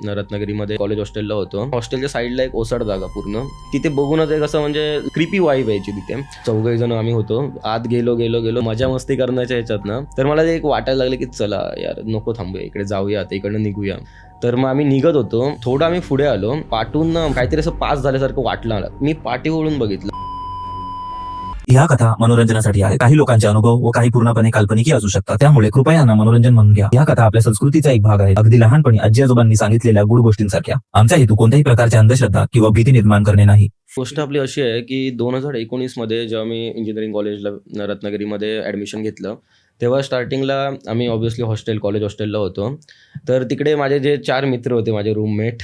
रत्नागिरीमध्ये कॉलेज हॉस्टेलला होतो. हॉस्टेलच्या साईडला एक ओसाड जागा पूर्ण, तिथे बघूनच एक असं म्हणजे क्रिपी वाईब यायची. तिथे 4 जण आम्ही होतो. आत गेलो मजा मस्ती करण्याच्या ह्याच्यात ना, तर मला ते एक वाटायला लागलं की चला यार नको थांबूया, इकडे जाऊया, आता इकडनं निघूया. तर मग आम्ही निघत होतो. थोडं आम्ही पुढे आलो. पाठून काहीतरी असं पास झाल्यासारखं वाटलं मला. मी पाठी वळून बघितलं. ह्या कथा मनोरंजनासाठी आहे. काही लोकांचे अनुभव व काही पूर्णपणे काल्पनिकही असू शकतात. त्यामुळे कृपया यांना मनोरंजन म्हणून घ्या. या कथा आपल्या संस्कृतीचा एक भाग आहे. अगदी लहानपणी आजी आजोबांनी सांगितलेल्या गुड गोष्टींसारख्या. आमचा हेतू कोणत्याही प्रकारच्या अंधश्रद्धा किंवा भीती निर्माण करणे नाही. गोष्ट आपली अशी आहे की 2019 मध्ये जेव्हा मी इंजिनिअरिंग कॉलेजला रत्नागिरीमध्ये ॲडमिशन घेतलं, तेव्हा स्टार्टिंगला आम्ही ऑब्व्हियसली कॉलेज हॉस्टेलला होतो. तर तिकडे माझे जे 4 मित्र होते, माझे रूममेट,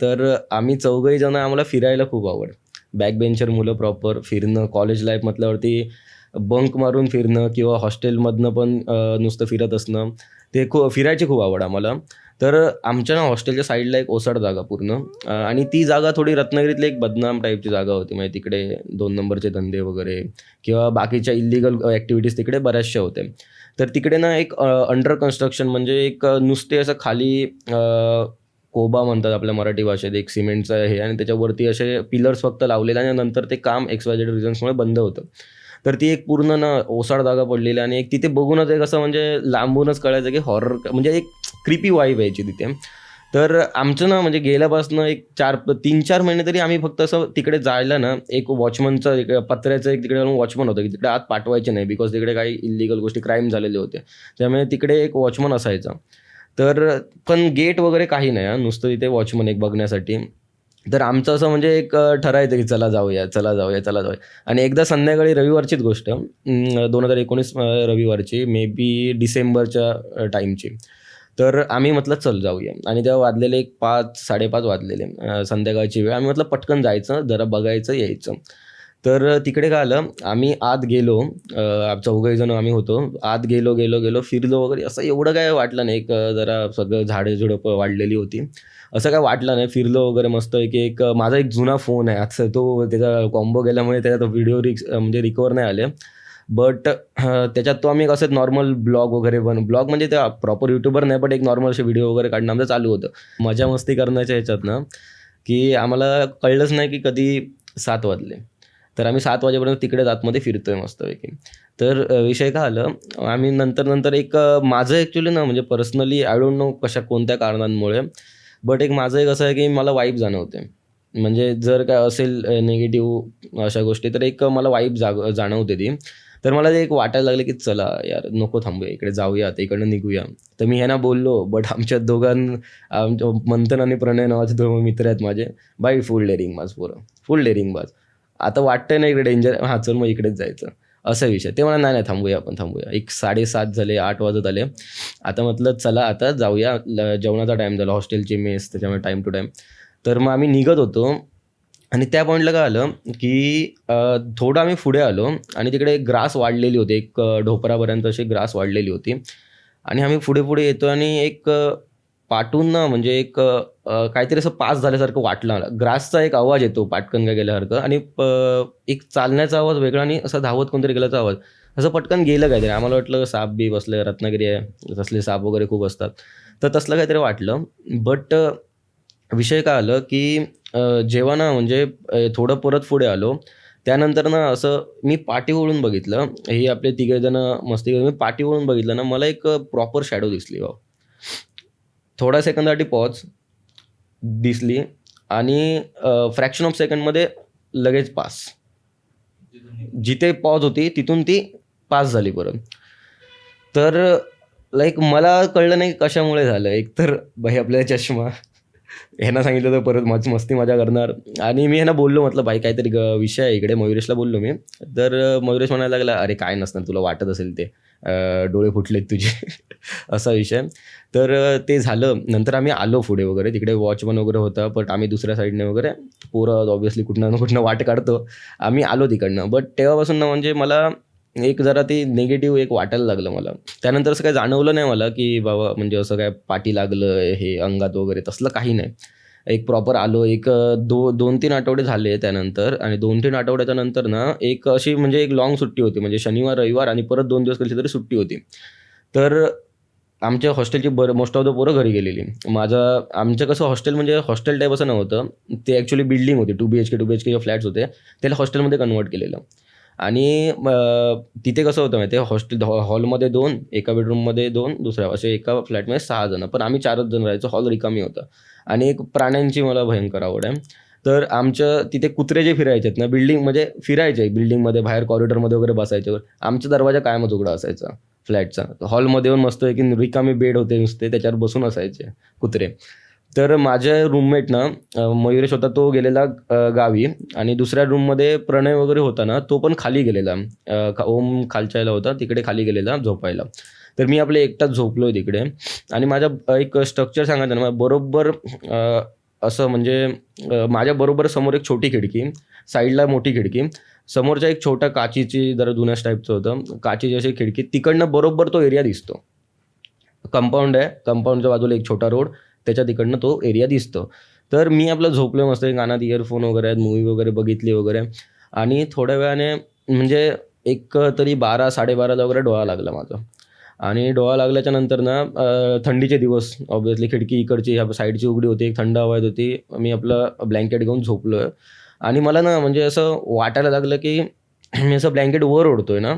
तर आम्ही 4 जण, आम्हाला फिरायला खूप आवड. बॅक बेंचर मुलं, प्रॉपर फिरणं, कॉलेज लाईफ म्हटल्यावरती बंक मारून फिरणं किंवा हॉस्टेलमधनं पण नुसतं फिरत असणं, ते फिरायची खूप आवड आम्हाला. तर आमच्या हॉस्टेलच्या साईडला एक ओसाड जागा पूर्ण, आणि ती जागा थोडी रत्नागिरीतली एक बदनाम टाईपची जागा होती. म्हणजे तिकडे 2 नंबरचे धंदे वगैरे किंवा बाकीच्या इलिगल ॲक्टिव्हिटीज तिकडे बऱ्याचशा होत्या. तर तिकडे ना एक अंडर कन्स्ट्रक्शन, म्हणजे एक नुसते असं खाली कोबा म्हणतात आपल्या मराठी भाषेत, एक सिमेंटचं हे, आणि त्याच्यावरती असे पिलर्स फक्त लावलेले, आणि नंतर ते काम XYZ रिझन्समुळे बंद होतं. तर ती एक पूर्ण ना ओसाड जागा पडलेली, आणि एक तिथे बघूनच एक असं म्हणजे लांबूनच कळायचं की हॉरर, म्हणजे एक क्रिपी वाईब यायची तिथे. तर आमचं ना म्हणजे गेल्यापासून एक 3-4 महिने तरी आम्ही फक्त असं तिकडे जायला ना, एक वॉचमनचं, एक पत्र्याचं एक तिकडे वॉचमन होतं की तिकडे आत पाठवायचे नाही, बिकॉज तिकडे काही इलिगल गोष्टी, क्राईम झालेले होते. त्यामुळे तिकडे एक वॉचमन असायचा. तर पण गेट वगैरे काही नाही, नुसतं तिथे वॉचमन एक बघण्यासाठी. तर आमचं असं म्हणजे एक ठरायचं की चला जाऊया. आणि एकदा संध्याकाळी, रविवारचीच गोष्ट, 2019 रविवारची, मे बी डिसेंबरच्या टाईमची. तर आम्ही म्हटलं चल जाऊया, आणि तेव्हा वाजलेले एक 5-5:30 वाजलेले, संध्याकाळची वेळ. आम्ही म्हटलं पटकन जायचं, जरा बघायचं, यायचं. तर तिकडे काय आलं, आम्ही आत गेलो, 4 जण आम्ही होतो. आत गेलो फिरलो वगैरे, असं एवढं काय वाटलं नाही. एक जरा सगळं झाडे-झुडपं वाढलेली होती, असं काय वाटलं नाही. फिरलो वगैरे मस्त. एक माझा एक जुना फोन आहे, आता तो त्याचा कॉम्बो गेल्यामुळे त्याच्यात व्हिडिओ म्हणजे रिकवर नाही आले. बट त्याच्यात तो आम्ही कसं नॉर्मल ब्लॉग वगैरे ब्लॉग म्हणजे त्या प्रॉपर यूट्यूबर नाही, बट एक नॉर्मल असे व्हिडिओ वगैरे काढणं आमचं चालू होतं. मजा मस्ती करण्याच्या ह्याच्यात ना, की आम्हाला कळलंच नाही की कधी 7 वाजले. तर आम्ही 7 वाजेपर्यंत तिकडेच आतमध्ये फिरतोय मस्तपैकी. तर विषय काय आलं, आम्ही नंतर एक माझं ॲक्च्युली ना, म्हणजे पर्सनली आय डोंट नो कोणत्या कारणांमुळे, बट एक माझं एक असं आहे की मला वाईब जाणवते. म्हणजे जर काय असेल निगेटिव्ह अशा गोष्टी, तर एक मला वाईब जाणवते ती. तर मला ते एक वाटायला लागलं की चला यार नको थांबूया, इकडे जाऊया, आता इकडनं निघूया. तर मी ह्यांना बोललो, बट आमच्या मंथन आणि प्रणय नावाचे 2 मित्र आहेत माझे. बाई फुल डेअरिंग बाज, फुल डेअरिंग बाज. आता वाटतंय ना इकडे डेंजर, हां चल मग इकडेच जायचं, असा विषय. ते मला नाही थांबूया, आपण थांबूया. एक 7:30 झाले, 8 वाजत आले. आता म्हटलं चला आता जाऊया, जेवणाचा टाईम झाला, हॉस्टेलची मेस, त्याच्यामुळे टाईम टू टाईम. तर मग आम्ही निघत होतो, आणि त्या पॉईंटला काय आलं की थोडं आम्ही पुढे आलो, आणि तिकडे एक ग्रास वाढलेली होती, एक ढोपरापर्यंत अशी ग्रास वाढलेली होती. आणि आम्ही पुढे येतो, आणि एक पाठून ना, म्हणजे एक काहीतरी असं पास झाल्यासारखं वाटलं मला. ग्रासचा एक आवाज येतो पाटकन काय गेल्यासारखं, आणि एक चालण्याचा आवाज वेगळा, आणि असं धावत कोणतरी गेल्याचा आवाज. असं पटकन गेलं काहीतरी. आम्हाला वाटलं साप बी बसले, रत्नागिरी आहे, तसले साप वगैरे खूप असतात. तर तसलं काहीतरी वाटलं. बट विषय काय आलं की जेव्हा ना, म्हणजे थोडं परत पुढे आलो, त्यानंतर ना असं मी पाठी वळून बघितलं. हे आपले 3 जण मस्ती करत, मी पाठी वळून बघितलं ना, मला एक प्रॉपर शॅडो दिसली. थोड्या सेकंदासाठी पॉज दिसली, आणि फ्रॅक्शन ऑफ सेकंडमध्ये लगेच पास. जिथे पॉज होती तिथून ती पास झाली परत. तर लाईक मला कळलं नाही कशामुळे झालं. एकतर भाई आपल्याला चष्मा, ह्यांना सांगितलं तर परत मस्ती मजा करणार, आणि मी ह्यांना बोललो, म्हटलं भाई काहीतरी विषय आहे इकडे. मयुरेशला बोललो मी. तर मयुरेश म्हणायला लागला, अरे काय नसणार, तुला वाटत असेल ते, डोळे फुटलेत तुझे असा विषय. तर ते झालं. नंतर आम्ही आलो पुढे वगैरे, तिकडे वॉचमन वगैरे होता, बट आम्ही दुसऱ्या साईडने वगैरे, पोरं ऑब्व्हियसली कुठनं ना कुठनं वाट काढतो, आम्ही आलो तिकडनं. बट तेव्हापासून ना, म्हणजे मला एक जरा ते निगेटिव्ह एक वाटायला लागलं मला. त्यानंतर असं काही जाणवलं नाही मला की बाबा म्हणजे असं काय पाठी लागलं हे अंगात वगैरे, तसलं काही नाही. एक प्रॉपर आलो. एक 2-3 आठवडे झाले त्यानंतर, आणि 2-3 आठवड्याच्या नंतर ना एक अशी म्हणजे एक लाँग सुट्टी होती, म्हणजे शनिवार रविवार आणि परत 2 दिवस कशी तरी सुट्टी होती. तर आमच्या हॉस्टेलची मोस्ट ऑफ द पोरं घरी गेलेली. आमचं कसं हॉस्टेल म्हणजे हॉस्टेल टाईप असं नव्हतं, ते ॲक्च्युली बिल्डिंग होती, 2 BHK जे फ्लॅट्स होते त्याला हॉस्टेलमध्ये कन्वर्ट केलेलं. आणि तिथे कसं होतं माहिती आहे, हॉलमध्ये 2, एका बेडरूममध्ये 2, दुसऱ्या असे एका फ्लॅटमध्ये 6 जण, पण आम्ही 4च जण राहायचो. हॉल रिकामी होता. आणि एक प्राण्यांची मला भयंकर आवड आहे. तर आमच्या तिथे कुत्रे जे फिरायचे ना, बिल्डिंग म्हणजे फिरायचे बिल्डिंगमध्ये, बाहेर कॉरिडॉरमध्ये वगैरे बसायचे. आमचा दरवाजा कायमच उघडा असायचा फ्लॅटचा. हॉलमध्ये येऊन मस्त की रिकामी बेड होते नुसते, त्याच्यावर बसून असायचे कुत्रे. तर माझ्या रूममेट ना, मयुरेश होता, तो गेलेला गावी. आणि दुसऱ्या रूममध्ये प्रणय वगैरे होता ना, तो पण खाली गेलेला. ओम खालच्या याला होता, तिकडे खाली गेलेला झोपायला. तर मी आपले एकटाच झोपलोय तिकडे. आणि माझा एक स्ट्रक्चर सांगायचं ना, बरोबर असं म्हणजे माझ्या बरोबर समोर एक छोटी खिडकी, साईडला मोठी खिडकी, समोरचा एक छोटा काचीची जरा जुन्या टाईपचं होतं, काचीची अशी खिडकी, तिकडनं बरोबर तो एरिया दिसतो. कंपाऊंड आहे, कंपाऊंडच्या बाजूला एक छोटा रोड, त्याच्या तिकडनं तो एरिया दिसतो. तर मी आपलं झोपलो मस्त, कानात इयरफोन वगैरे आहेत, मूवी वगैरे बघितली वगैरे. आणि थोड्या वेळाने म्हणजे एक तरी 12-12:30ला वगैरे डोळा लागला माझा. आणि डोळा लागल्याच्या नंतर ना, थंडीचे दिवस ऑब्व्हियसली, खिडकी इकडची ह्या साईडची उघडी होती, एक थंड हवा येत होती. मी आपलं ब्लँकेट घेऊन झोपलोय. आणि मला ना म्हणजे असं वाटायला लागलं की मी असं ब्लँकेट वर ओढतोय ना,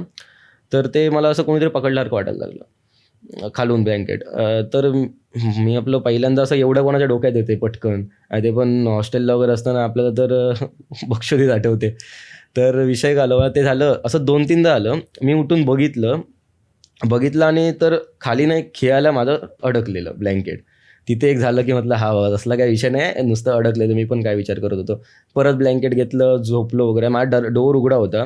तर ते मला असं कोणीतरी पकडल्यासारखं वाटायला लागलं खालून ब्लँकेट. तर मी आपलं पहिल्यांदा असं एवढं कोणाच्या डोक्यात येते पटकन, आणि ते पण हॉस्टेलला वगैरे असताना आपल्याला तर बक्षीस आठवते. तर विषय घालवा ते झालं असं 2-3दा आलं. मी उठून बघितलं आणि तर खाली नाही, खेळायला माझं अडकलेलं ब्लँकेट. तिथे एक झालं की म्हटलं हा बाबा असला काय विषय नाही, नुसतं अडकलेलं. मी पण काय विचार करत होतो. परत ब्लँकेट घेतलं, झोपलो वगैरे. माझा डोर उघडा होता.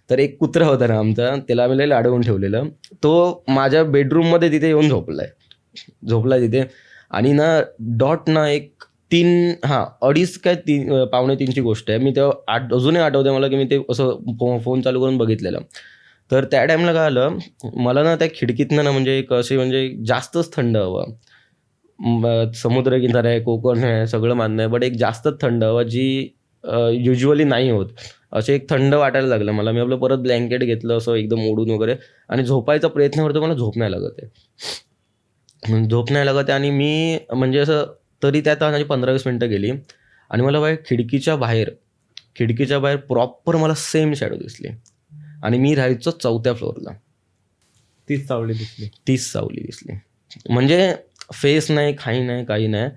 तर एक कुत्रा होता ना आमचा, त्याला आम्ही लय अडवून ठेवलेलं. तो माझ्या बेडरूममध्ये तिथे येऊन झोपलाय तिथे. आणि ना डॉट ना एक 2:30 काय 2:45ची गोष्ट आहे. मी तेव्हा अजूनही आठवते मला की मी ते असं फोन चालू करून बघितलेलं. तर त्या टाईमला काय आलं, मला ना त्या खिडकीतनं ना म्हणजे एक अशी म्हणजे जास्तच थंड हवा, समुद्रकिनारा आहे, कोकण आहे, सगळं मान्य आहे, बट एक जास्तच थंड हवा जी युज्युअली नाही होत, असे एक थंड वाटायला लागलं मला. मी आपलं परत ब्लँकेट घेतलं असं एकदम ओढून वगैरे, आणि झोपायचा प्रयत्न करतो, मला झोप नाही लागत आहे. आणि मी म्हणजे असं तरी त्यात माझी 15-20 मिनटं गेली. आणि मला खिडकीच्या बाहेर प्रॉपर मला सेम शॅडो दिसली. आणि मी राहायचो 4थ्या फ्लोअरला. 30 सावली दिसली. म्हणजे फेस नाही, काही नाही,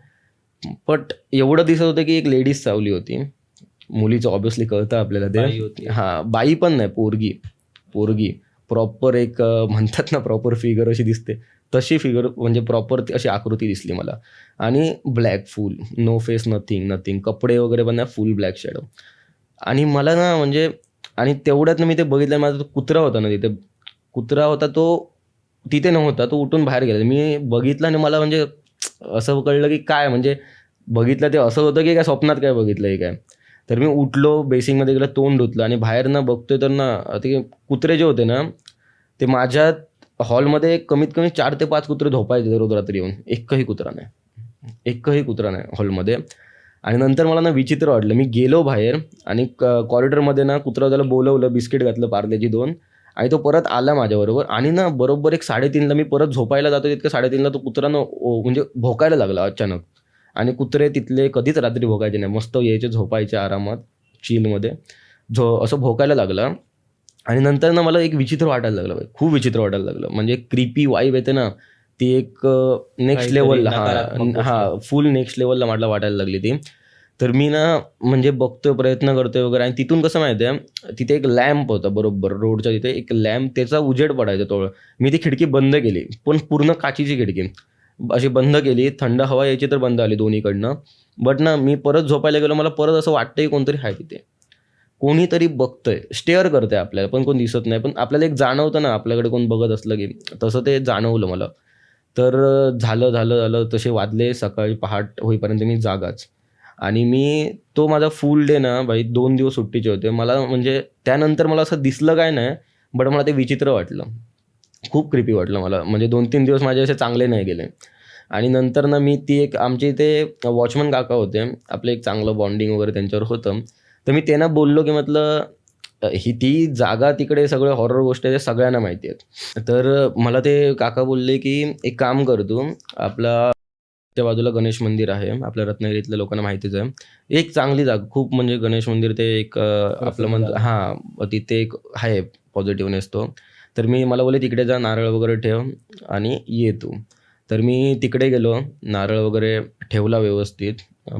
बट एवढं दिसत होतं की एक लेडीज सावली होती. मुलीचं ऑब्व्हियसली कळतं आपल्याला ते. बाई पण नाही, पोरगी प्रॉपर एक म्हणतात ना प्रॉपर फिगर अशी दिसते, तशी फिगर म्हणजे प्रॉपर अशी आकृती दिसली मला. आणि black full, no face, nothing, कपडे वगैरे पण नाही, फुल ब्लॅक शॅडो. आणि मला ना म्हणजे, आणि तेवढ्यात मी ते बघितलं, माझा तो कुत्रा होता ना तिथे, तो तिथे नव्हता, तो उठून बाहेर गेला. मी बघितलं आणि मला म्हणजे असं कळलं की काय म्हणजे बघितलं ते असं होतं की काय स्वप्नात काय बघितलं काय. तर मी उठलो, बेसिंगमध्ये गेलं, तोंड धुतलं, आणि बाहेर ना बघतोय तर ना ते कुत्रे जे होते ना, ते माझ्या हॉलमध्ये कमीत कमी 4 ते 5 कुत्रे झोपायचे रोज रात्री येऊन. एकही कुत्रा नाही हॉलमध्ये. आणि नंतर मला ना विचित्र वाटलं. मी गेलो बाहेर आणि कॉरिडॉरमध्ये ना कुत्रा त्याला बोलवलं, बिस्किट घातलं, पार्लेची 2, आणि तो परत आला माझ्याबरोबर. आणि ना बरोबर एक 3:30ला मी परत झोपायला जातो, तितकं 3:30ला तो कुत्रा ना म्हणजे भोकायला लागला अचानक. आणि कुत्रे तिथले कधीच रात्री भोकायचे नाही, मस्त यायचे, झोपायचे आरामात चिलमध्ये, असं भोकायला लागला. आणि नंतर ना मला एक विचित्र वाटायला लागलं, खूप विचित्र वाटायला लागलं. म्हणजे क्रीपी वाईब येते ना, ती एक नेक्स्ट लेवलला, फुल नेक्स्ट लेवलला मला वाटायला लागली ती. तर मी ना म्हणजे बघतोय, प्रयत्न करतोय वगैरे. आणि तिथून कसं माहिती आहे, तिथे एक लॅम्प होता बरोबर रोडच्या तिथे, एक लॅम्प, त्याचा उजेड पडायचा तो. मी ती खिडकी बंद केली, पण पूर्ण काचीची खिडकी अशी बंद केली. थंड हवा यायची तर बंद आली दोन्हीकडनं. बट ना मी परत झोपायला गेलो, मला परत असं वाटतंय कोणतरी आहे तिथे, कोणीतरी बघतंय, स्टेअर करतंय आपल्याला, पण कोण दिसत नाही. पण आपल्याला एक जाणवतं ना, आपल्याकडे कोण बघत असलं की, तसं ते जाणवलं मला. तर झालं तसे वाजले सकाळी पहाट होईपर्यंत मी जागाच. आणि मी तो माझा फुल डे ना भाई 2 दिवस सुट्टीचे होते. मला म्हणजे त्यानंतर मला असं दिसलं काय नाही, बट मला ते विचित्र वाटलं, खूप क्रिपी वाटलं मला. म्हणजे 2-3 दिवस माझे असे चांगले नाही गेले. आणि नंतर ना मी ती एक आमच्या इथे वॉचमन काका होते आपले, एक चांगलं बॉन्डिंग वगैरे त्यांच्यावर होतं. तर मी त्यांना बोललो की म्हटलं ही ती जागा तिकडे सगळं हॉरर गोष्ट आहे, सगळ्यांना माहिती आहेत. तर मला ते काका बोलले की एक काम कर तू, आपला त्या बाजूला गणेश मंदिर आहे, आपल्या रत्नागिरीतल्या लोकांना माहितीच आहे. एक चांगली जागा खूप, म्हणजे गणेश मंदिर ते एक आपलं म्हणतो हां, तिथे एक आहे पॉझिटिव्हनेस तो. तर मला बोलले तिकडे जा, नारळ वगैरे ठेव आणि ये तू. तर मी तिकडे गेलो, नारळ वगैरे ठेवला व्यवस्थित,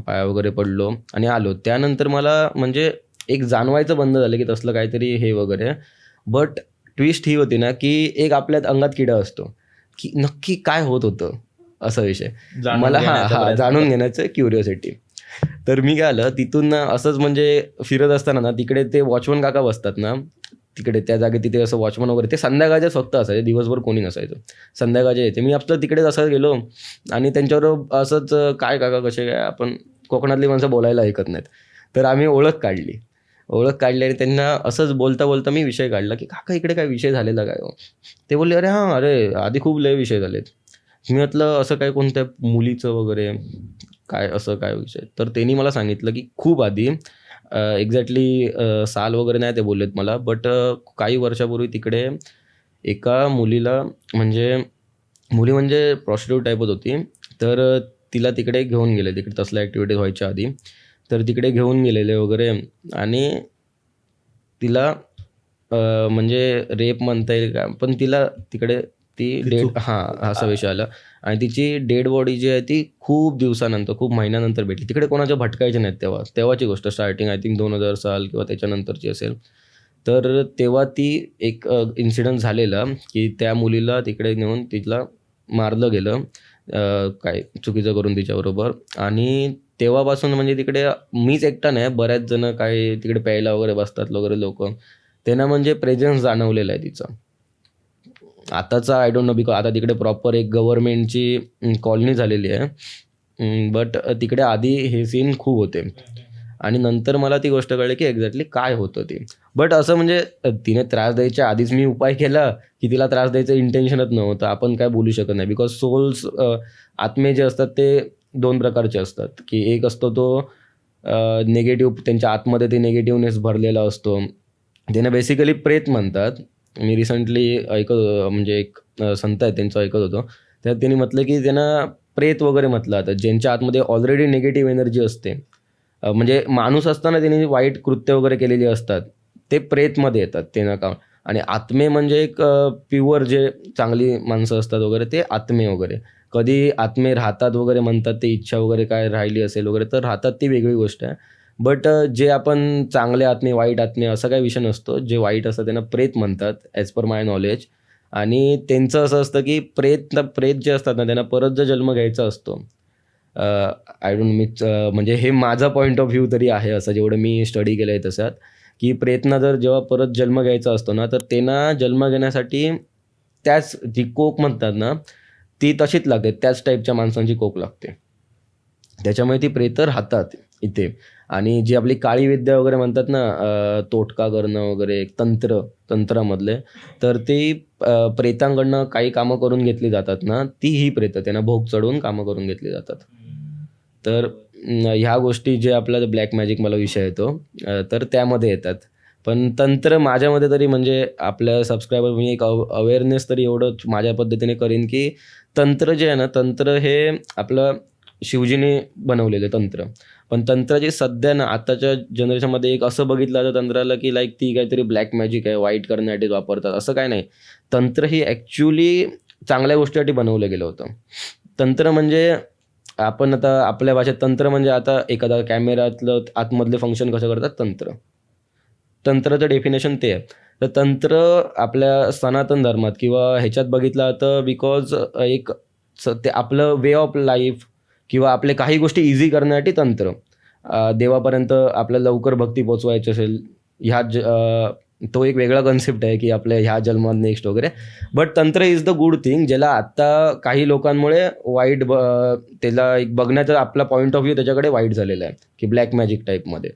पाया वगैरे पडलो आणि आलो. त्यानंतर मला म्हणजे एक जाणवायचं बंद झालं की तसलं काहीतरी हे वगैरे. बट ट्विस्ट ही होती ना, की एक आपल्या अंगात किडा असतो, की नक्की काय होत होतं, असा विषय. मला जाणून घेण्याचं क्युरिओसिटी. तर मी काय आलं तिथून असंच म्हणजे फिरत असताना ना, तिकडे ते वॉचमन काका बसतात ना, तिकडे त्या जागेत तिथे असं वॉचमन वगैरे ते संध्याकाळचे फक्त असायचे, दिवसभर कोणी नसायचं. संध्याकाळचे यायचे. मी आपलं तिकडेच असं गेलो आणि त्यांच्यावर असंच काय काका कसे काय, आपण कोकणातली माणसं बोलायला ऐकत नाहीत. तर आम्ही ओळख काढली आणि त्यांना असंच बोलता बोलता मी विषय काढला की काका इकडे काय विषय झालेला काय हो. ते बोलले अरे हां, अरे आधी खूप लय विषय झालेत. मी म्हटलं असं काय, कोणत्या मुलीचं वगैरे काय, असं काय विषय. तर त्यांनी मला सांगितलं की खूप आधी, एक्झॅक्टली साल वगैरे नाही ते बोललेत मला, बट काही वर्षापूर्वी तिकडे एका मुलीला, मुली म्हणजे प्रॉस्टिट्यूट टाईपच होती. तर तिला तिकडे घेऊन गेले, तिकडे तसल्या ॲक्टिव्हिटीज व्हायच्या आधी. तर तिकडे घेऊन गेलेले वगैरे आणि तिला म्हणजे रेप म्हणता येईल का, पण तिला तिकडे ती डेड असा विषय आला. आणि तिची डेड बॉडी जी आहे ती खूप दिवसानंतर, खूप महिन्यानंतर भेटली. तिकडे कोणाच्या भटकायचे नाहीत तेव्हाची गोष्ट, स्टार्टिंग आय थिंक 2000 साल किंवा त्याच्यानंतरची असेल. तर तेव्हा ती एक इन्सिडंट झालेला की त्या मुलीला तिकडे नेऊन तिला मारलं गेलं, काय चुकीचं करून तिच्याबरोबर. आणि तेव्हापासून म्हणजे तिकडे मीच एकटा नाही, बऱ्याच जण काय तिकडे प्यायला वगैरे बसतात वगैरे लोक, त्यांना म्हणजे प्रेझेन्स जाणवलेला आहे तिचा. आताचा आय डोंट नो, बिकॉज आता तिकडे प्रॉपर एक गव्हर्नमेंटची कॉलनी झालेली आहे. बट तिकडे आधी हे सीन खूप होते. आणि नंतर मला ती गोष्ट कळली की एक्झॅक्टली काय होतं ते. बट असं म्हणजे तिने त्रास द्यायच्या आधीच मी उपाय केला की तिला त्रास द्यायचं इंटेन्शनच नव्हतं, आपण काय बोलू शकत नाही. बिकॉज सोल्स, आत्मे जे असतात ते 2 प्रकारचे असतात, की एक असतो तो निगेटिव्ह, त्यांच्या आतमध्ये ते निगेटिव्हनेस भरलेला असतो, त्यांना बेसिकली प्रेत म्हणतात. मी रिसेंटली म्हणजे एक संत आहे त्यांचं ऐकत होतो, त्यात त्यांनी म्हटलं की त्यांना प्रेत वगैरे म्हटलं जातं, ज्यांच्या आतमध्ये ऑलरेडी निगेटिव्ह एनर्जी असते. म्हणजे माणूस असताना त्यांनी वाईट कृत्य वगैरे केलेली असतात, ते प्रेतमध्ये येतात त्यांना का. आणि आत्मे म्हणजे एक प्युअर जे चांगली माणसं असतात वगैरे, ते आत्मे वगैरे. कधी आत्मे राहतात वगैरे म्हणतात, ते इच्छा वगैरे काय राहिली असेल वगैरे तर राहतात, ती वेगळी गोष्ट आहे. बट जे आपण चांगले आत्मे, वाईट आत्मे असा काही विषय नसतो. जे वाईट असतं त्यांना प्रेत म्हणतात ॲज पर माय नॉलेज. आणि त्यांचं असं असतं की प्रेत जे असतात ना, त्यांना परत जर जन्म घ्यायचा असतो. आय डोंट मिक्स, म्हणजे हे माझा पॉईंट ऑफ व्ह्यू तरी आहे, असं जेवढं मी स्टडी केलं आहे तशात, की प्रेतना जर जेव्हा परत जन्म घ्यायचा असतो ना, तर त्यांना जन्म घेण्यासाठी त्याच जी कोक म्हणतात ना, ती तशीच लागते, त्याच टाईपच्या माणसांची कोक लागते. त्याच्यामुळे ती प्रेतं राहतात इथे. आणि जी आपली काळी विद्या वगैरे म्हणतात ना, तोटका करणं वगैरे, एक तंत्रामधले, तर ती प्रेतांकडनं काही कामं करून घेतली जातात ना, ती ही प्रेतं त्यांना भोग चढवून कामं करून घेतली जातात. तर ह्या गोष्टी जे आपला ब्लॅक मॅजिक मला विषय येतो, तर त्यामध्ये येतात. पण तंत्र माझ्यामध्ये तरी, म्हणजे आपल्या सबस्क्रायबर, मी एक अवेअरनेस तरी एवढं माझ्या पद्धतीने करीन की तंत्र जे आहे ना, तंत्र हे आपलं शिवजीने बनवलेलं तंत्र. पण तंत्र जे सध्या ना आताच्या जनरेशनमध्ये एक असं बघितलं जातं तंत्राला की लाईक ती काहीतरी ब्लॅक मॅजिक आहे, वाईट करण्यासाठी वापरतात, असं काय नाही. तंत्र ही ॲक्च्युली चांगल्या गोष्टीसाठी बनवलं गेलं होतं. तंत्र म्हणजे आपण आता आपल्या भाषेत तंत्र म्हणजे आता एखादा कॅमेऱ्यातलं आतमधले फंक्शन कसं करतात, तंत्राचं डेफिनेशन ते आहे. तर तंत्र आपल्या सनातन धर्मात किंवा ह्याच्यात बघितलं जातं बिकॉज एक ते आपलं वे ऑफ लाईफ किंवा आपले काही गोष्टी इझी करण्यासाठी तंत्र. देवापर्यंत आपल्याला लवकर भक्ती पोचवायची असेल, तो एक वेगळा कन्सेप्ट आहे की आपल्या ह्या जन्मात नेक्स्ट वगैरे. बट तंत्र इज द गुड थिंग, ज्याला आत्ता काही लोकांमुळे वाईट त्याला एक बघण्याचा आपला पॉईंट ऑफ व्ह्यू त्याच्याकडे वाईट झालेला आहे की ब्लॅक मॅजिक टाईपमध्ये.